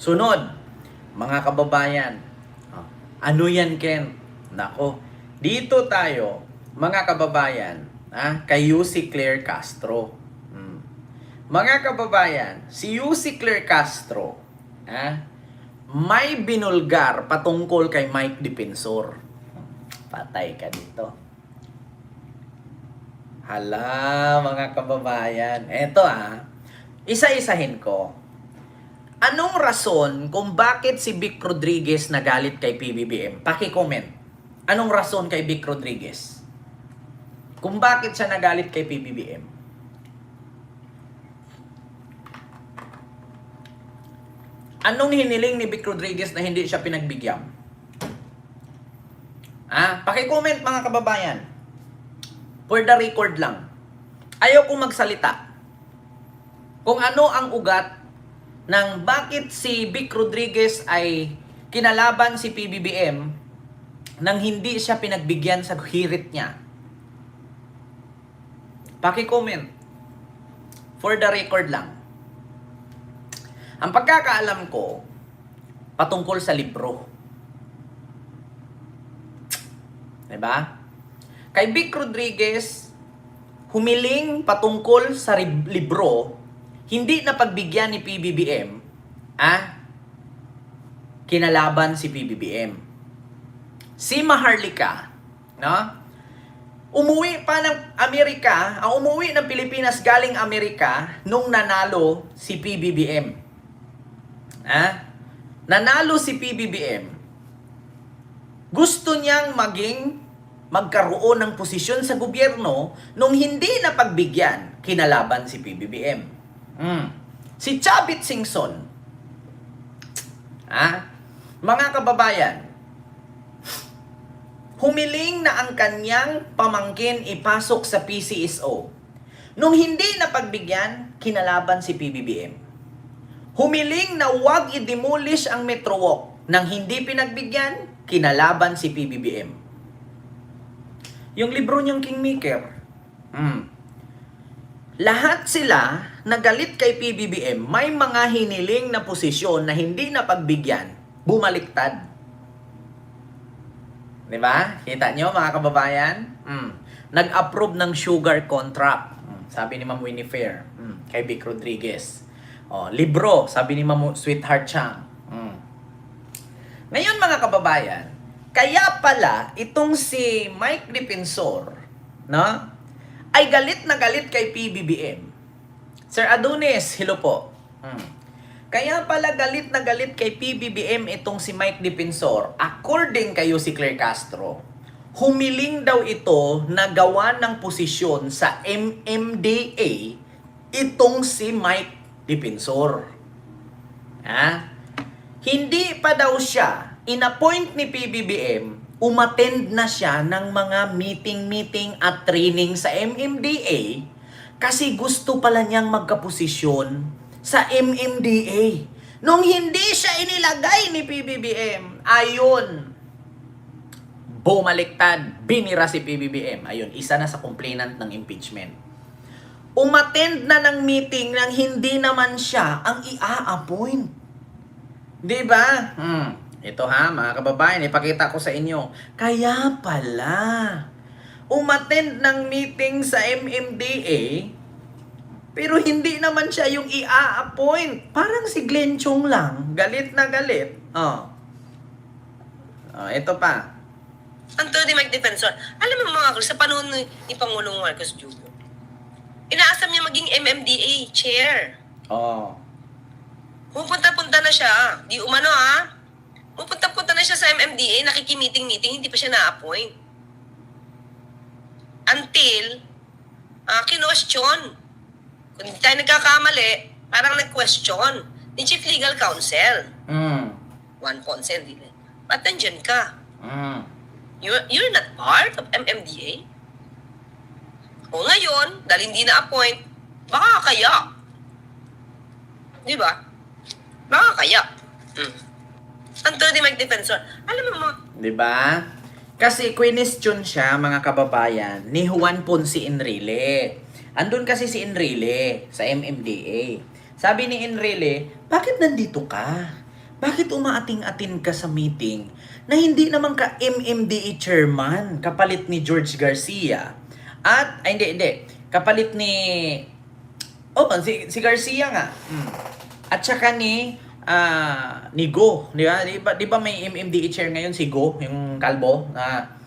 Sunod, mga kababayan. Ano yan, Ken? Nako, dito tayo, mga kababayan, kay UC Claire Castro. Mga kababayan, si UC Claire Castro, may binulgar patungkol kay Mike Defensor. Patay ka dito. Hala, mga kababayan. Eto isa-isahin ko. Anong rason kung bakit si Vic Rodriguez nagalit kay PBBM? Paki-comment. Anong rason kay Vic Rodriguez? Kung bakit siya nagalit kay PBBM? Anong hiniling ni Vic Rodriguez na hindi siya pinagbigyan? Paki-comment mga kababayan. For the record lang. Ayaw kong magsalita. Kung ano ang ugat ng bakit si Vic Rodriguez ay kinalaban si PBBM nang hindi siya pinagbigyan sa hirit niya. Paki-comment. For the record lang. Ang pagkakaalam ko, patungkol sa libro. Diba? Kay Vic Rodriguez, humiling patungkol sa libro, hindi na pagbigyan ni PBBM, kinalaban si PBBM. Si Maharlika, no? Umuwi pa ng Amerika, umuwi ng Pilipinas galing Amerika nung nanalo si PBBM. Nanalo si PBBM. Gusto niyang magkaroon ng posisyon sa gobyerno nung hindi na pagbigyan, kinalaban si PBBM. Si Chavit Singson, mga kababayan, humiling na ang kanyang pamangkin ipasok sa PCSO. Nung hindi na pagbigyan, kinalaban si PBBM. Humiling na huwag i-demolish ang Metro Walk. Nang hindi pinagbigyan, kinalaban si PBBM. Yung libro niyang Kingmaker, lahat sila nagalit kay PBBM, may mga hiniling na posisyon na hindi na pagbigyan, bumaliktad. Diba? Kita nyo mga kababayan? Nag-approve ng sugar contract. Sabi ni Ma'am Winnie Fair, kay Vic Rodriguez. Libro, sabi ni Ma'am Sweetheart Chang. Ngayon mga kababayan, kaya pala itong si Mike Defensor, no, ay galit na galit kay PBBM. Sir Adonis, hello po. Kaya pala galit na galit kay PBBM itong si Mike Defensor. According kayo si Claire Castro, humiling daw ito na gawa ng posisyon sa MMDA itong si Mike Defensor. Hindi pa daw siya in-appoint ni PBBM, umattend na siya ng mga meeting at training sa MMDA kasi gusto pala niyang magkaposisyon sa MMDA. Nung hindi siya inilagay ni PBBM, ayun, bumaliktad, binira si PBBM. Ayun, isa na sa complainant ng impeachment. Umattend na ng meeting nang hindi naman siya ang i-appoint. Diba? Ito mga kababayan, ipakita ko sa inyo. Kaya pala, umattend ng meeting sa MMDA, pero hindi naman siya yung i-appoint. Parang si Glenn Chong lang, galit na galit. Ito pa. Anthony Mike Defensor, alam mo mga sa panahon ni Pangulong Marcos Jr., inaasam niya maging MMDA chair. Pupunta-punta na siya. Di umano Pupunta-punta na siya sa MMDA, nakikimiting-meeting, hindi pa siya na-appoint. Until, kinwestiyon. Kung hindi tayo nagkakamali, parang nag-question ni Chief Legal Counsel. Juan Ponce, ba't nandyan ka? You're not part of MMDA? O ngayon, dahil hindi na-appoint, baka kaya. Di ba? Baka kaya. Anthony Mike Defensor, alam mo Di ba? Kasi question siya, mga kababayan, ni Juan Ponce Enrile. Andun kasi si Enrile sa MMDA. Sabi ni Enrile, bakit nandito ka? Bakit umaating-atin ka sa meeting na hindi naman ka MMDA chairman, kapalit ni George Garcia? At, ay hindi, kapalit ni, si Garcia nga. At saka ni Go, di ba? Di ba may MMDA chair ngayon si Go, yung kalbo na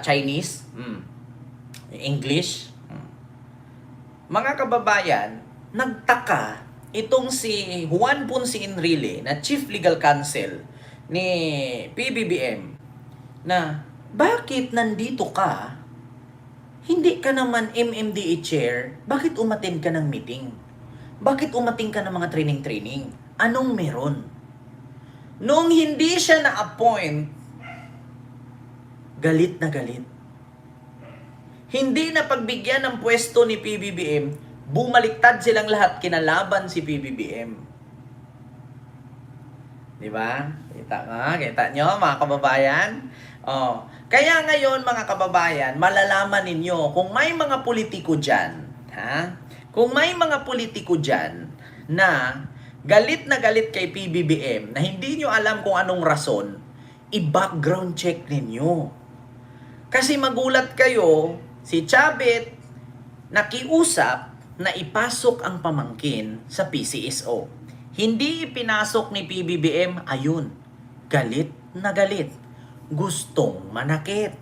Chinese, English. Mga kababayan, nagtaka itong si Juan Ponce Enrile na Chief Legal Counsel ni PBBM na bakit nandito ka? Hindi ka naman MMDA chair, bakit umattend ka ng meeting? Bakit umating ka ng mga training? Anong meron? Nung hindi siya na-appoint, galit na galit. Hindi na pagbigyan ng pwesto ni PBBM, bumaliktad silang lahat, kinalaban si PBBM. Di ba? Kita nyo mga kababayan? Oh. Kaya ngayon mga kababayan, malalaman ninyo kung may mga politiko dyan, ha? Kung may mga politiko dyan na galit na galit kay PBBM na hindi nyo alam kung anong rason, i-background check ninyo. Kasi magulat kayo, si Chavit nakiusap na ipasok ang pamangkin sa PCSO. Hindi ipinasok ni PBBM, ayun, galit na galit. Gustong manakit.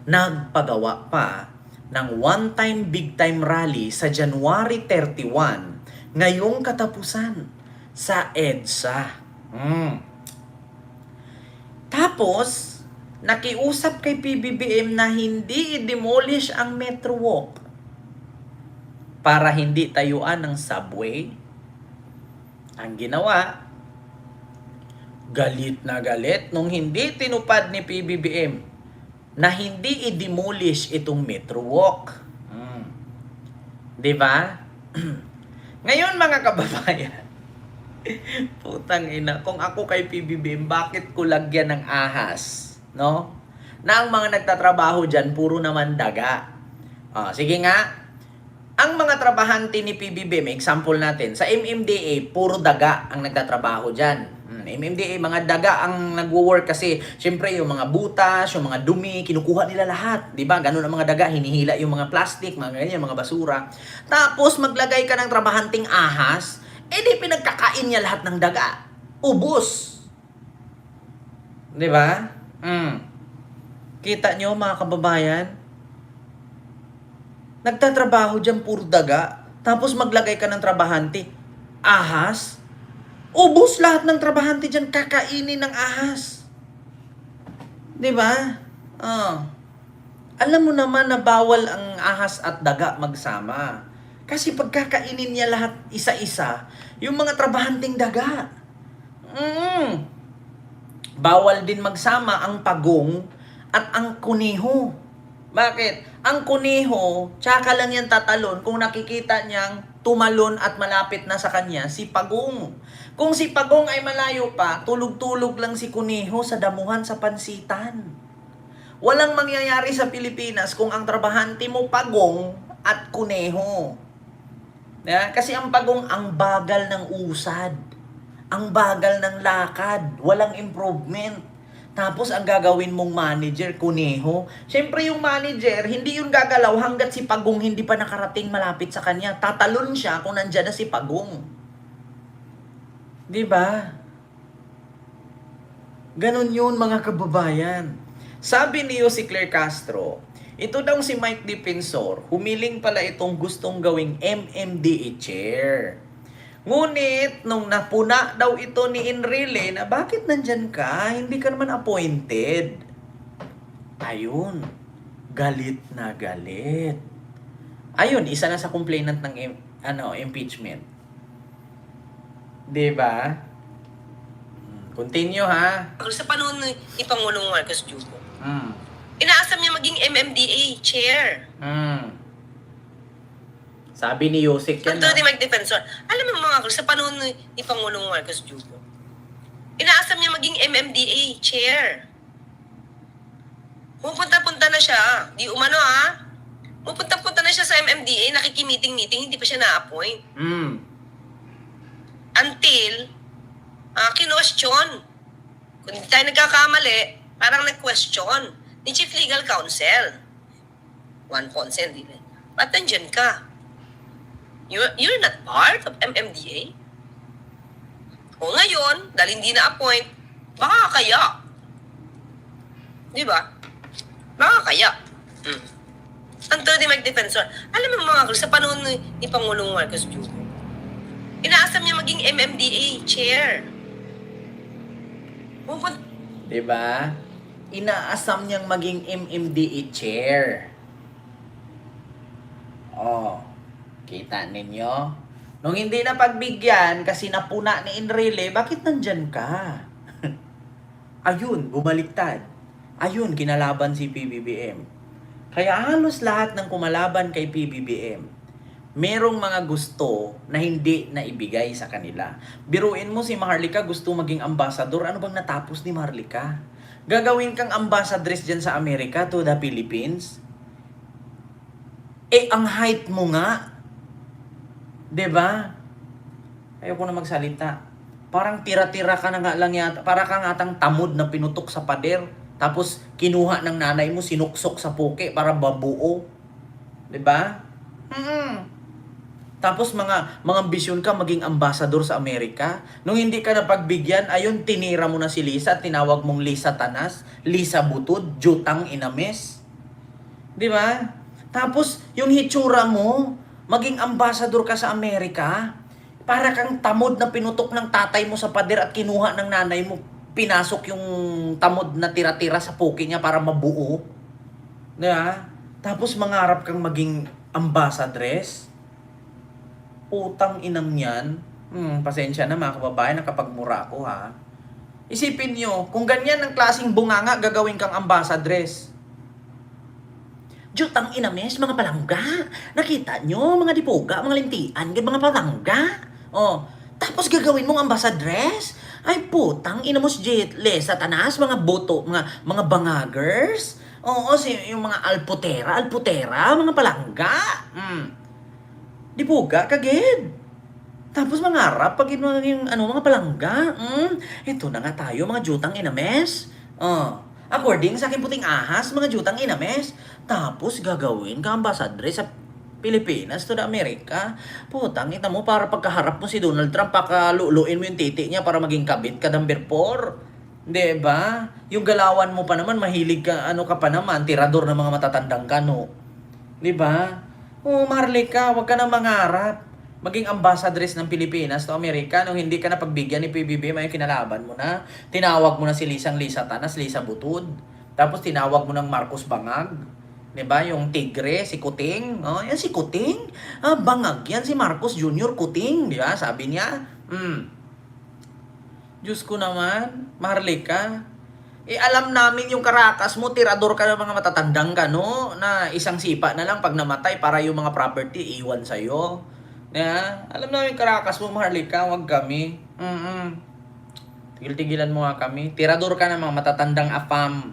Nagpagawa pa ng one-time big-time rally sa January 31 ngayong katapusan sa EDSA. Tapos, nakiusap kay PBBM na hindi i-demolish ang Metro Walk para hindi tayuan ng subway. Ang ginawa, galit na galit nung hindi tinupad ni PBBM na hindi i-demolish itong Metro Walk. Di ba? Ngayon mga kababayan, putang ina, kung ako kay PBBM, bakit ko lagyan ng ahas? No? Na ang mga nagtatrabaho dyan, puro naman daga. Sige nga, ang mga trabahante ni PBBM, example natin, sa MMDA, puro daga ang nagtatrabaho dyan. MMDA, mga daga ang nagwo-work kasi, syempre, yung mga butas, yung mga dumi, kinukuha nila lahat. Diba? Ganun ang mga daga, hinihila yung mga plastic, mga ganyan, mga basura. Tapos, maglagay ka ng trabahanting ahas, di pinagkakain niya lahat ng daga. Ubus. Diba? Kita nyo, mga kababayan? Nagtatrabaho dyan puro daga, tapos maglagay ka ng trabahante, ahas, ubos lahat ng trabahante dyan, kakainin ng ahas. Diba? Alam mo naman na bawal ang ahas at daga magsama. Kasi pagkakainin niya lahat isa-isa, yung mga trabahanting daga. Bawal din magsama ang pagong at ang kuneho. Bakit? Ang kuneho, tsaka lang yan tatalon kung nakikita niyang tumalon at malapit na sa kanya si pagong. Kung si pagong ay malayo pa, tulog-tulog lang si kuneho sa damuhan sa pansitan. Walang mangyayari sa Pilipinas kung ang trabahante mo pagong at kuneho. Kasi ang pagong ang bagal ng usad. Ang bagal ng lakad. Walang improvement. Tapos ang gagawin mong manager, kuneho. Siyempre yung manager, hindi yun gagalaw hanggat si pagong hindi pa nakarating malapit sa kanya. Tatalon siya kung nandyan na si pagong. Diba? Ganon yun mga kababayan. Sabi ni si Claire Castro, ito daw si Mike Defensor, humiling pala itong gustong gawing MMDA chair. Ngunit, nung napuna daw ito ni Enrile na bakit nandyan ka? Hindi ka naman appointed. Ayun, galit na galit. Ayun, isa na sa complainant ng impeachment. Diba? Continue ha. Sa panahon ni Pangulong Marcos Jr., inaasam niya maging MMDA chair. Sabi ni Yusik yan. Ito ni Mike Defensor. Alam mo mga sa panahon ni Pangulong Marcos Jr., inaasam niya maging MMDA chair. Pupunta-punta na siya. Di umano Pupunta-punta na siya sa MMDA, nakikimiting-meeting, hindi pa siya na-appoint. Until Kinwestiyon. Kung hindi tayo nagkakamali, parang nag-question ni Chief Legal Counsel. Juan Ponce, hindi na. Ba't nandyan ka? You're not part of MMDA? O ngayon, dahil hindi na-appoint, baka kaya. Di ba? Baka kaya. Ang third Mike Defensor, alam mo mga sa panahon ni Pangulong Marcos Jr., inaasam niya maging MMDA chair. Diba? Inaasam niyang maging MMDA chair. Oh, kita ninyo? Nung hindi na pagbigyan kasi napuna ni Enrile, bakit nandyan ka? Ayun, bumaliktad. Ayun, kinalaban si PBBM. Kaya halos lahat ng kumalaban kay PBBM, merong mga gusto na hindi na ibigay sa kanila. Biruin mo si Maharlika gusto maging ambassador. Ano bang natapos ni Maharlika? Gagawin kang ambassadress dyan sa Amerika to the Philippines? Ang height mo nga. 'Di ba? Ayoko na magsalita. Parang tira-tira ka na nga lang yata. Para kang atang tamod na pinutok sa pader. Tapos kinuha ng nanay mo, sinuksok sa puke para babuo. 'Di ba? Tapos mga ambisyon ka maging ambassador sa Amerika. Nung hindi ka napagbigyan, ayun, tinira mo na si Lisa, tinawag mong Lisa Tanas, Lisa Butod, Jutang Inames. 'Di ba? Tapos yung hitsura mo, maging ambassador ka sa Amerika, para kang tamod na pinutok ng tatay mo sa pader at kinuha ng nanay mo, pinasok yung tamod na tira-tira sa puki niya para mabuo. 'Di ba? Tapos mangarap kang maging ambassadress. Putang inang yan. Pasensya na mga kababayan, nakapagmura ako ha. Isipin nyo, kung ganyan ang klaseng bunganga, gagawin kang ambassadress. Jutang inames, mga palangga. Nakita nyo, mga dipuga, mga lintian, mga palangga. Oh, tapos gagawin mong ambassadress? Ay putang inamos jetle, satanas, mga boto, mga bangagers. Oo, yung mga alputera, mga palangga. Dipuga kagid. Tapos mangarap pag yung mga palangga. Ito na nga tayo, mga jutang inames. According sa aking puting ahas, mga jutang inames. Tapos gagawin ka ambassadress sa Pilipinas to the Amerika. Putang ita mo, para pagkaharap mo si Donald Trump, pakaluluin mo yung titi niya para maging kabit ka number 4. Diba? Yung galawan mo pa naman, mahilig ka, ka pa naman, tirador ng mga matatandang ka, no? Diba? Maharlika, wag ka na mangarap maging ambassadress ng Pilipinas to Amerika nung hindi ka na pagbigyan ni PBBM, may kinalaban mo na. Tinawag mo na si Lisa Tanas, Lisa Butod. Tapos tinawag mo ng Marcos Bangag. 'Di ba? Yung tigre, si Kuting. Yan si Kuting. Bangag yan, si Marcos Jr. Kuting, 'di ba? Sabi niya. Diyos ko naman, Maharlika. Alam namin yung karakas mo, tirador ka ng mga matatandang ka, no? Na isang sipa na lang pag namatay para yung mga property iwan sa'yo. Alam namin yung karakas mo, Maharlika, wag kami. Tigil-tigilan mo nga kami. Tirador ka ng mga matatandang afam.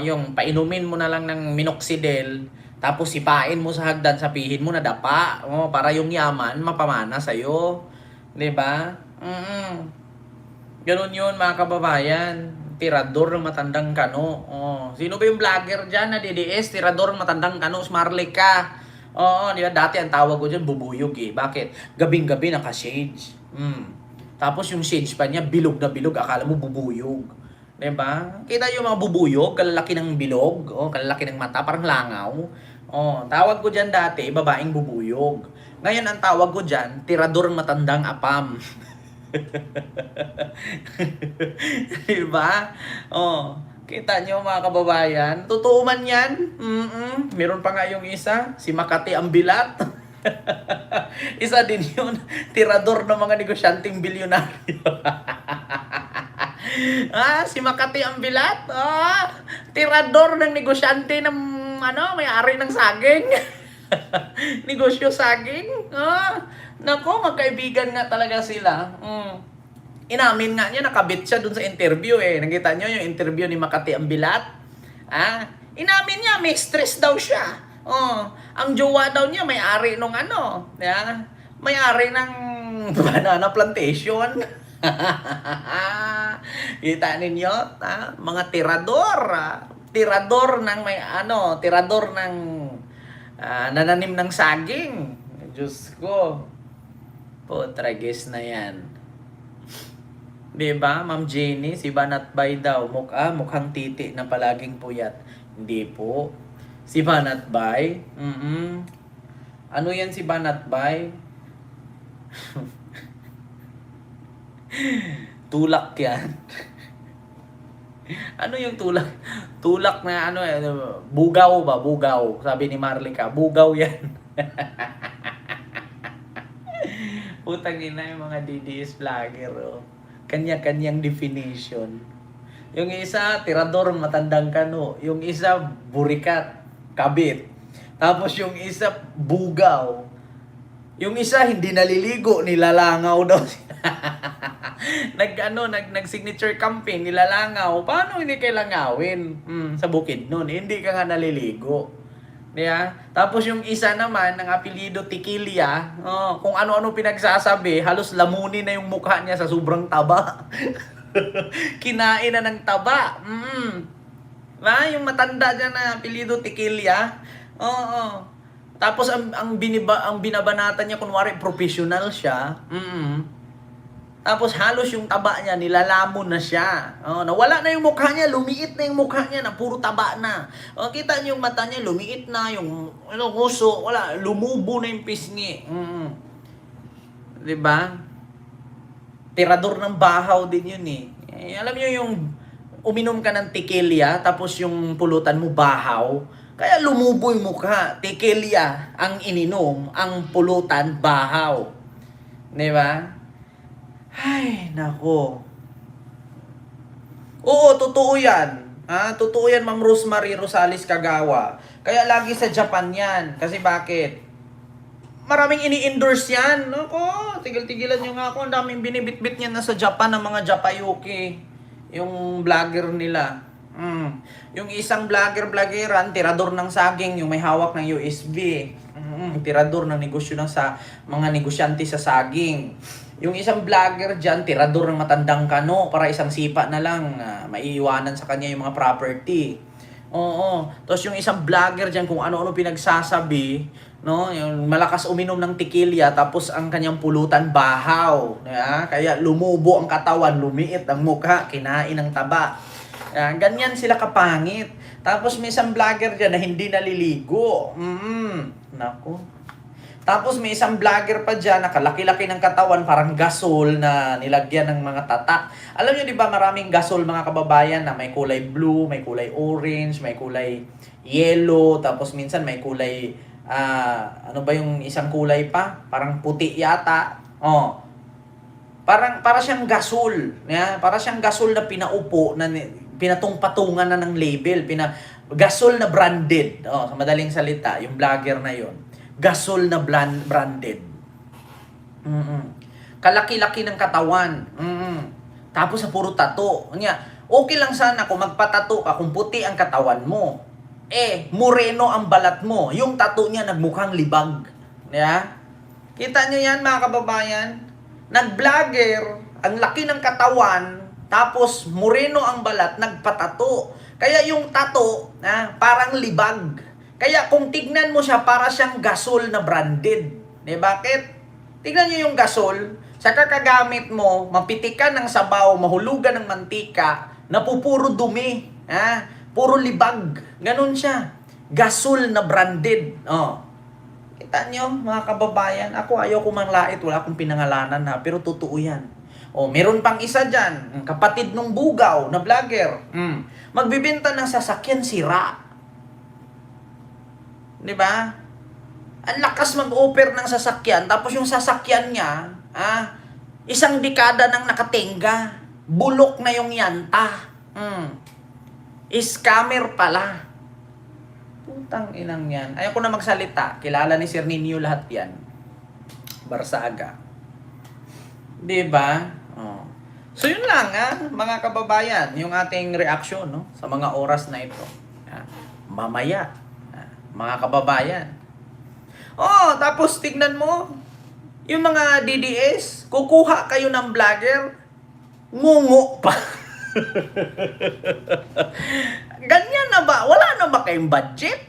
Yung painumin mo na lang ng minoxidil, tapos sipain mo sa hagdan, sapihin mo na dapa. Para yung yaman, mapamana sa'yo. 'Di ba? Ganun yun, mga kababayan. Tirador ng matandang kano. Sino ba yung vlogger dyan na DDS? Tirador ng matandang kano, Maharlika. Di ba? Dati ang tawag ko dyan, bubuyog eh. Bakit? Gabing-gabi naka-shades. Tapos yung shades pa niya, bilog na bilog. Akala mo bubuyog. Di ba? Kita yung mga bubuyog, kalalaki ng bilog, kalalaki ng mata, parang langaw. Tawag ko dyan dati, babaeng bubuyog. Ngayon ang tawag ko dyan, tirador ng matandang apam. Diba? Kita nyo mga kababayan, totoo man yan. Meron pa nga yung isa, si Makati Ambilat. Isa din yun, tirador ng mga negosyanteng bilyonaryo. Si Makati Ambilat, tirador ng negosyante ng may-ari ng saging. Negosyo saging. Nako, magkaibigan nga talaga sila. Inamin nga niya, nakabit siya dun sa interview eh. Nakita niyo yung interview ni Makati Ambilat? Inamin niya, may stress daw siya. Ang jowa daw niya, may-ari nung may-ari ng banana plantation. Kita ninyo, mga tirador, tirador ng may tirador ng nananim ng saging. Diyos ko. Putragis na yan. Diba, Ma'am Jenny, si Banat Bay daw, mukhang titi na palaging puyat. Hindi po. Si Banat Bay, ano yan si Banat Bay? Tulak yan. Ano yung tulak? Tulak na bugaw ba? Bugaw. Sabi ni Marlica, bugaw yan. Putang ina yung mga DDS vlogger, oh. Kanya-kanyang definition. Yung isa, tirador, matandang kano. Yung isa, burikat, kabit. Tapos yung isa, bugaw. Yung isa, hindi naliligo, nilalangaw daw siya. Nag-signature campaign, nilalangaw. Paano hindi kailangaw sa bukid nun? Hindi ka nga naliligo. Diba? Tapos yung isa naman, ng apelido Tikilia, kung ano-ano pinagsasabi, halos lamunin na yung mukha niya sa sobrang taba. Kinain na ng taba. Yung matanda dyan na apelido Tikilia. Oo. Tapos ang binabanatan niya, kunwari professional siya. Tapos halos yung taba niya, nilalamon na siya. Nawala na yung mukha niya, lumiit na yung mukha niya, na puro taba na. Kita niyo yung mata niya, lumiit na, yung nguso, wala, lumubo na yung pisngi. Diba? Tirador ng bahaw din yun alam niyo yung uminom ka ng tequila, tapos yung pulutan mo bahaw, kaya lumubo yung mukha. Tequila ang ininom, ang pulutan bahaw. Diba? Ay, nako. Oo, totoo yan. Totoo yan, Ma'am Rosemary Rosales Kagawa. Kaya lagi sa Japan yan. Kasi bakit? Maraming ini-endorse yan. Nako, tigil-tigilan nyo nga ako. Ang daming binibitbit niyan na sa Japan ng mga Japayuki. Yung vlogger nila. Yung isang vlogger-vloggeran, tirador ng saging, yung may hawak ng USB. Tirador ng negosyo mga negosyante sa saging. Yung isang vlogger dyan, tirador ng matandang kano para isang sipa na lang, maiiwanan sa kanya yung mga property. Oo. Tapos yung isang vlogger dyan, kung ano-ano pinagsasabi, yung malakas uminom ng tequila, tapos ang kanyang pulutan bahaw. Kaya lumubo ang katawan, lumiit ang mukha, kinain ng taba. Ganyan sila kapangit. Tapos may isang vlogger dyan na hindi naliligo. Naku. Tapos may isang vlogger pa dyan, nakalaki-laki ng katawan, parang gasol na nilagyan ng mga tatak. Alam nyo, di ba, maraming gasol mga kababayan na may kulay blue, may kulay orange, may kulay yellow, tapos minsan may kulay, ano ba yung isang kulay pa? Parang puti yata. Para siyang gasol. Para siyang gasol na pinaupo, na pinatong-patungan na ng label. Gasol na branded. Sa madaling salita, yung vlogger na yon. Gasol na branded. Kalaki-laki ng katawan. Tapos sa puro tato. Okay lang sana kung magpatato ka kung puti ang katawan mo. Moreno ang balat mo. Yung tato niya nagmukhang libag. Kita nyo yan mga kababayan? Nag-vlogger, ang laki ng katawan, tapos moreno ang balat, nagpatato. Kaya yung tato, parang libag. Kaya kung tignan mo siya, para siyang gasol na branded. Bakit? Tignan nyo yung gasol, sa kakagamit mo, mapitikan ng sabaw, mahulugan ng mantika, napupuro dumi, puro libag. Ganun siya. Gasol na branded. Kita nyo, mga kababayan, ako ayaw ko manlait, wala akong pinangalanan pero totoo yan. Meron pang isa dyan, kapatid nung bugaw na vlogger. Magbibenta ng sasakyan sira. Diba? Ang lakas mag-offer ng sasakyan, tapos yung sasakyan niya, isang dekada nang nakatingga. Bulok na yung yanta. Scammer pala. Putang inang yan. Ayaw ko na magsalita. Kilala ni Sir Nino lahat yan. Barsaga. Diba? So yun lang mga kababayan, yung ating reaction sa mga oras na ito. Mamaya. Mga kababayan. Tapos tignan mo, yung mga DDS, kukuha kayo ng vlogger, ngungo pa. Ganyan na ba? Wala na ba kayong budget?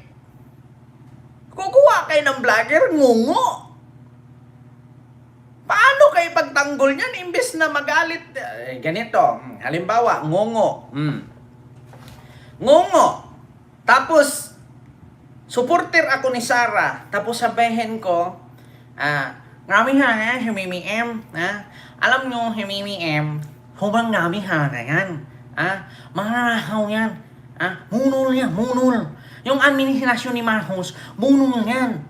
Kukuha kayo ng vlogger, ngungo. Paano kayo pagtanggol niyan? Imbes na magalit, ganito, halimbawa, ngungo. Ngungo. Tapos, supporter ako ni Sarah. Tapos sabihin ko, ngami ha, si Mimi M. Alam nyo, si Mimi M, hubang ngami ha na yan. Manarahaw yan. Munol yan, munol. Yung administrasyon ni Marcos, munol yan.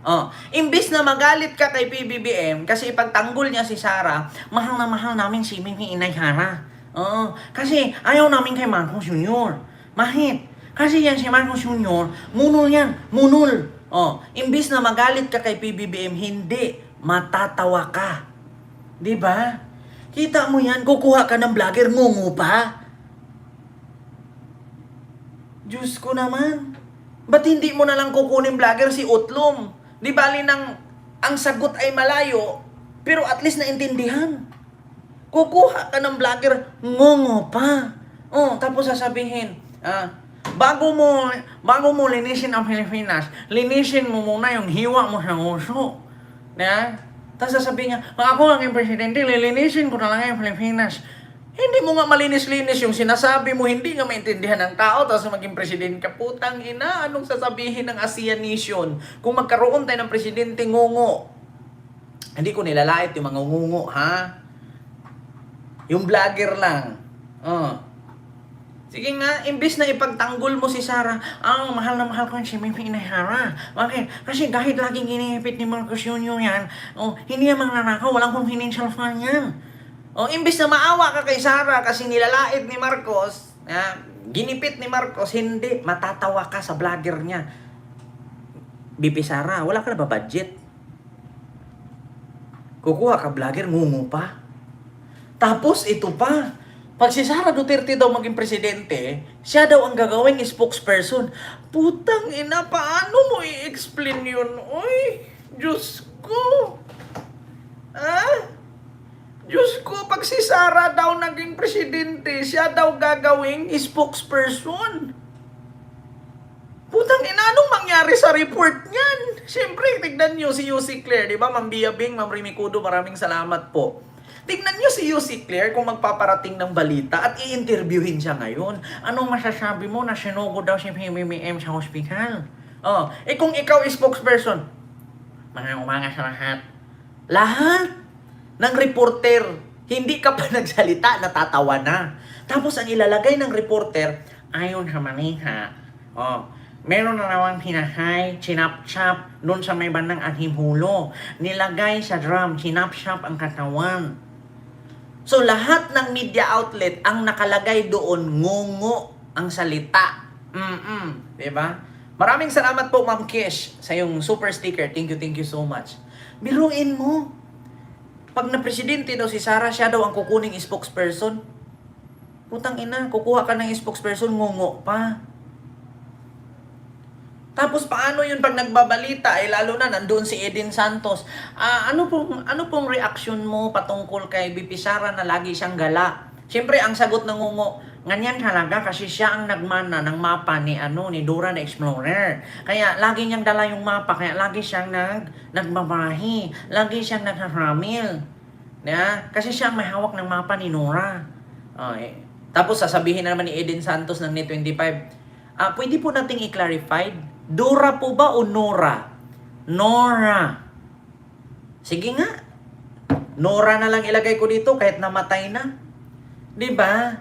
Imbis na magalit ka kay PBBM, kasi ipagtanggol niya si Sarah, mahal na mahal namin si Mimi Inay Sara. Kasi ayaw namin kay Marcos Jr. Mahit. Kasi yan si Marcos Jr., munol yan, munol. Imbis na magalit ka kay PBBM, hindi, matatawa ka. Diba? Kita mo yan, kukuha ka ng vlogger, ngungo pa. Diyos ko naman. Ba't hindi mo na lang kukunin vlogger si Utlom? Di bali ang sagot ay malayo, pero at least naintindihan. Kukuha ka ng vlogger, ngungo pa. Tapos sasabihin, bago mo linisin ang Pilipinas, linisin mo muna yung hiwa mo sa uso. Tapos sasabihin niya, ako ang presidente, lilinisin ko na lang yung Pilipinas. Hindi mo nga malinis-linis yung sinasabi mo, hindi nga maintindihan ng tao, tapos maging presidente ka, putang ina, anong sasabihin ng ASEAN Nation? Kung magkaroon tayo ng presidente ngungo, hindi ko nilalait yung mga ngungo, ha? Yung vlogger lang. Sige nga, imbis na ipagtanggol mo si Sarah, mahal na mahal ko si Mimi Inay Sara. Bakit? Kasi kahit laging ginihipit ni Marcos Jr. yan, hindi yan magnanakaw, walang confidential fund yan. Imbis na maawa ka kay Sarah kasi nilalait ni Marcos, ginipit ni Marcos, hindi, matatawa ka sa vlogger niya. BP Sara, wala ka na ba budget? Kukuha ka vlogger, ngungo pa. Tapos ito pa, pag si Sara Duterte daw maging presidente, siya daw ang gagawing spokesperson. Putang ina, paano mo i-explain yun? Uy, Diyos ko. Diyos ko, pag si Sara daw naging presidente, siya daw gagawing spokesperson. Putang ina, anong mangyari sa report niyan? Siyempre, tignan nyo si Yussi Claire, di ba? Ma'am Bia Bing, Ma'am Remy Cudo, maraming salamat po. Tignan nyo si Yussi Claire kung magpaparating ng balita at i-interviewin siya ngayon. Anong masasabi mo na sinugo daw si PBBM sa hospital? Kung ikaw spokesperson, mga umaga sa lahat. Lahat ng reporter, hindi ka pa nagsalita, natatawa na. Tapos ang ilalagay ng reporter, ayon sa maniha, meron na naman hinahay, chinap-chap, doon sa may bandang Anhimulo. Nilagay sa drum, chinap-chap ang katawan. So lahat ng media outlet, ang nakalagay doon, ngungo ang salita. Diba? Maraming salamat po, Ma'am Kish, sa yung super sticker. Thank you so much. Biruin mo. Pag na-presidente daw si Sarah, siya daw ang kukuning spokesperson. Putang ina, kukuha ka ng spokesperson, ngungo pa. Tapos paano yun pag nagbabalita, lalo na nandoon si Eden Santos. Ano pong reaction mo patungkol kay BP Sara na lagi siyang gala? Siyempre, ang sagot ng ngungo, ganyan talaga kasi siya ang nagmana ng mapa ni Dora the Explorer. Kaya lagi niyang dala yung mapa, kaya lagi siyang nagbabahi, lagi siyang nagharamil. Kasi siya ang may hawak ng mapa ni Nora. Tapos sasabihin na naman ni Eden Santos ng Net25, pwede po nating i-clarify, Dora po ba o Nora? Nora. Sige nga. Nora na lang ilagay ko dito kahit namatay na. Diba?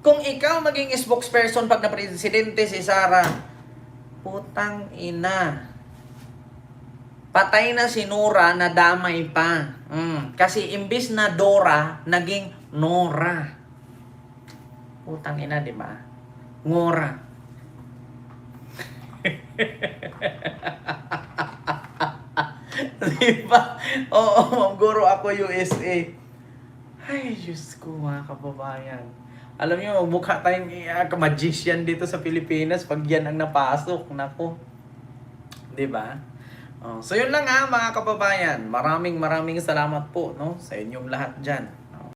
Kung ikaw maging spokesperson pag na-presidente si Sarah, putang ina. Patay na si Nora, nadamay pa. Kasi imbis na Dora, naging Nora. Putang ina, diba? Ngora. Diba? Oo, Guro ako USA. Ay, Diyos ko mga kababayan. Alam niyo, mukha tayong magician dito sa Pilipinas pag yan ang napasok. Nako. Diba? So yun lang mga kababayan. Maraming salamat po sa inyong lahat dyan.